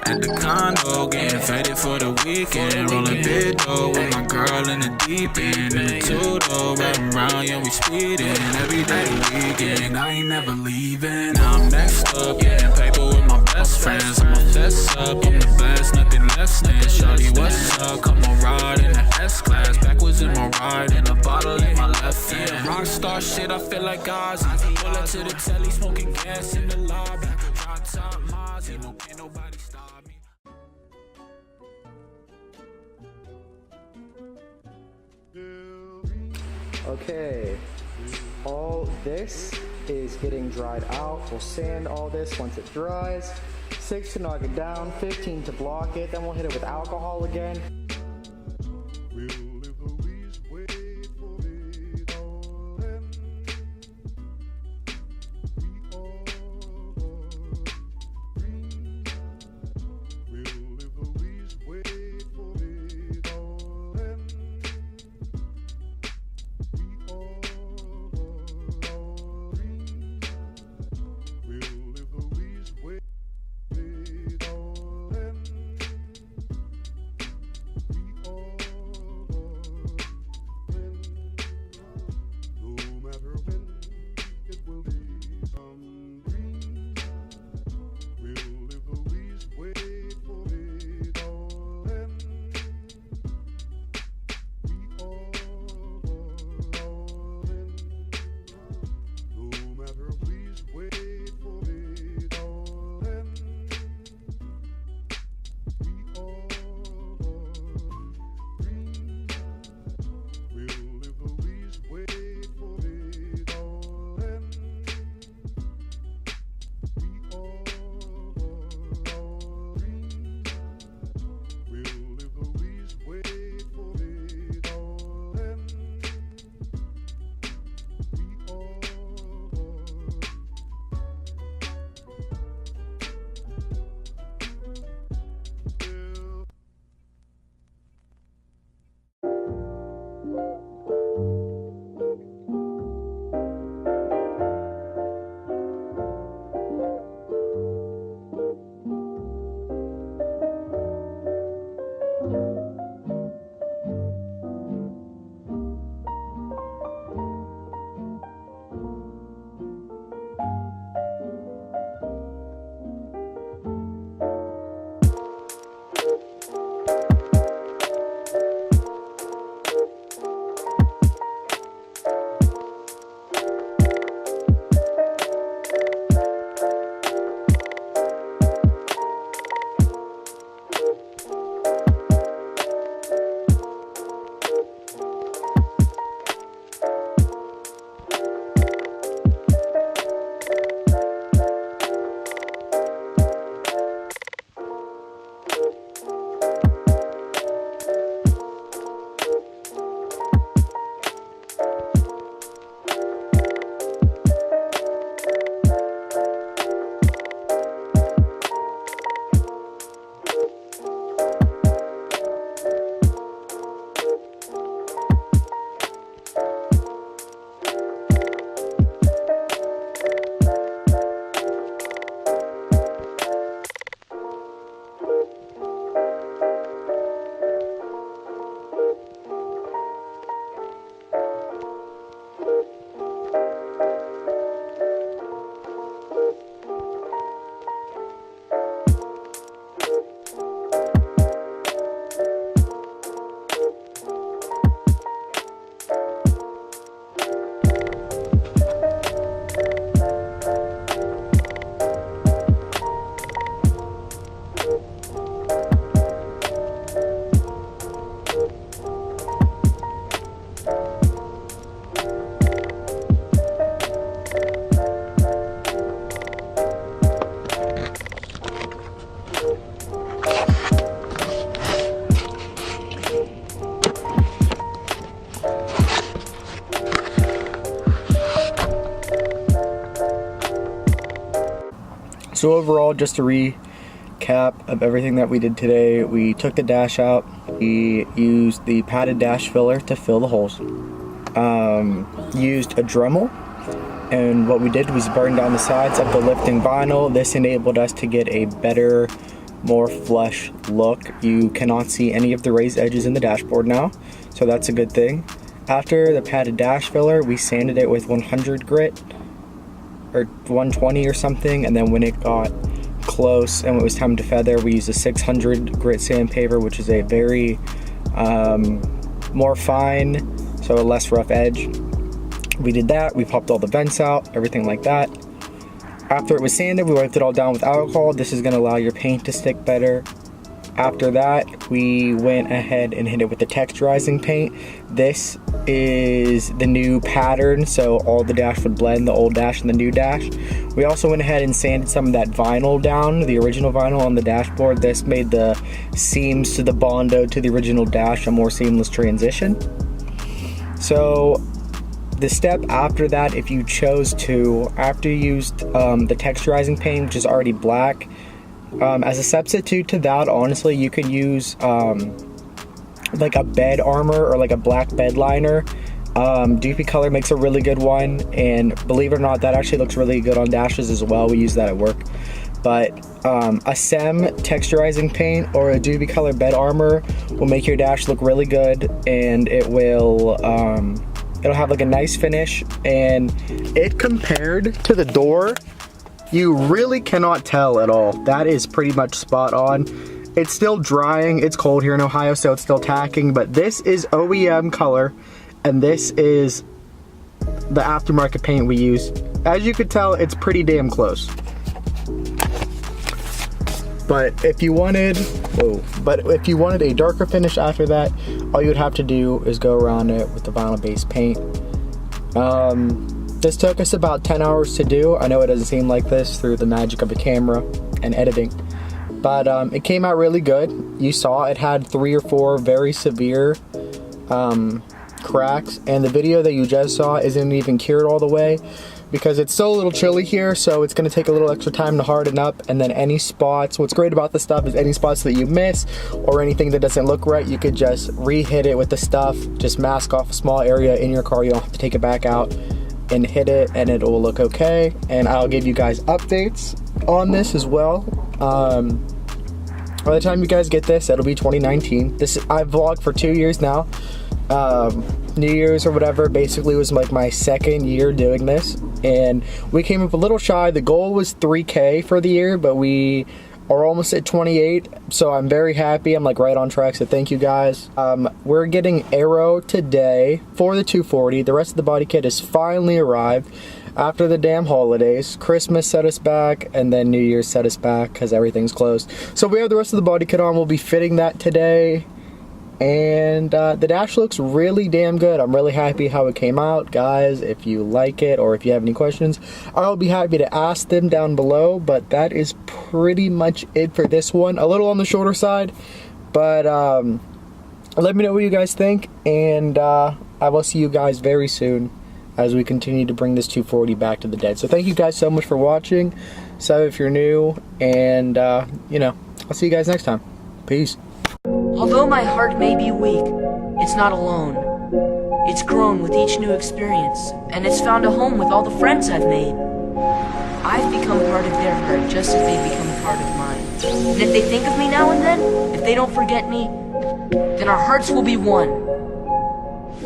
At the condo, getting faded for the weekend. Rolling big dough with my girl in the deep end. In the two-door, riding around, yeah, we speeding. Every day weekend, I ain't never leaving. Now I'm next up, getting paper with my best friends. I'm a fess up, I'm the best, nothing less than. Shawty, what's up? Come on, ride in the S-Class. Backwards in my ride, and a bottle in my left hand. Rockstar shit, I feel like Ozzy. Pull up to the telly, smoking gas in the lobby. Drop top Mozzie, no can't nobody stop me. Okay, all this is getting dried out. We'll sand all this once it dries. 6 to knock it down, 15 to block it, then we'll hit it with alcohol again. So overall, just a recap of everything that we did today, we took the dash out, we used the padded dash filler to fill the holes, used a Dremel, and what we did was burn down the sides of the lifting vinyl. This enabled us to get a better more flush look. You cannot see any of the raised edges in the dashboard now, so that's a good thing. After the padded dash filler, we sanded it with 100 grit or 120 or something, and then when it got close and it was time to feather, we used a 600 grit sandpaper, which is a very more fine, so a less rough edge. We did that, we popped all the vents out, everything like that. After it was sanded, we wiped it all down with alcohol. This is going to allow your paint to stick better. After that, we went ahead and hit it with the texturizing paint. This is the new pattern, so all the dash would blend, the old dash and the new dash. We also went ahead and sanded some of that vinyl down, the original vinyl on the dashboard. This made the seams to the Bondo to the original dash a more seamless transition. So the step after that, if you chose to, after you used the texturizing paint, which is already black, as a substitute to that, honestly, you could use like a bed armor or like a black bed liner. Doopy Color makes a really good one, and believe it or not, that actually looks really good on dashes as well. We use that at work. But a SEM texturizing paint or a Doopy Color bed armor will make your dash look really good, and it will it'll have like a nice finish, and it compared to the door, you really cannot tell at all. That is pretty much spot on. It's still drying, it's cold here in Ohio, so it's still tacking, but this is OEM color, and this is the aftermarket paint we use. As you could tell, it's pretty damn close. But if you wanted, a darker finish after that, all you would have to do is go around it with the vinyl base paint. This took us about 10 hours to do. I know it doesn't seem like this through the magic of the camera and editing, but it came out really good. You saw it had 3 or 4 very severe cracks, and the video that you just saw isn't even cured all the way because it's still a little chilly here, so it's going to take a little extra time to harden up. And then any spots, what's great about this stuff is any spots that you miss or anything that doesn't look right, you could just re-hit it with the stuff, just mask off a small area in your car. You don't have to take it back out and hit it, and it will look okay. And I'll give you guys updates on this as well. By the time you guys get this, it'll be 2019. I've vlogged for 2 years now. New Year's or whatever basically was like my second year doing this, and we came up a little shy. The goal was 3K for the year, but we are almost at 28, so I'm very happy. I'm like right on track, so thank you guys. We're getting aero today for the 240. The rest of the body kit has finally arrived after the damn holidays. Christmas set us back, and then New Year's set us back because everything's closed. So we have the rest of the body kit on. We'll be fitting that today. And the dash looks really damn good. I'm really happy how it came out. Guys, if you like it or if you have any questions, I'll be happy to ask them down below. But that is pretty much it for this one. A little on the shorter side, but let me know what you guys think, and I will see you guys very soon as we continue to bring this 240 back to the dead. So thank you guys so much for watching. Sub if you're new, and you know, I'll see you guys next time. Peace. Although my heart may be weak, it's not alone. It's grown with each new experience, and it's found a home with all the friends I've made. I've become part of their heart just as they've become a part of mine. And if they think of me now and then, if they don't forget me, then our hearts will be one.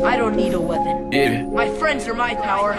I don't need a weapon. Yeah. My friends are my power.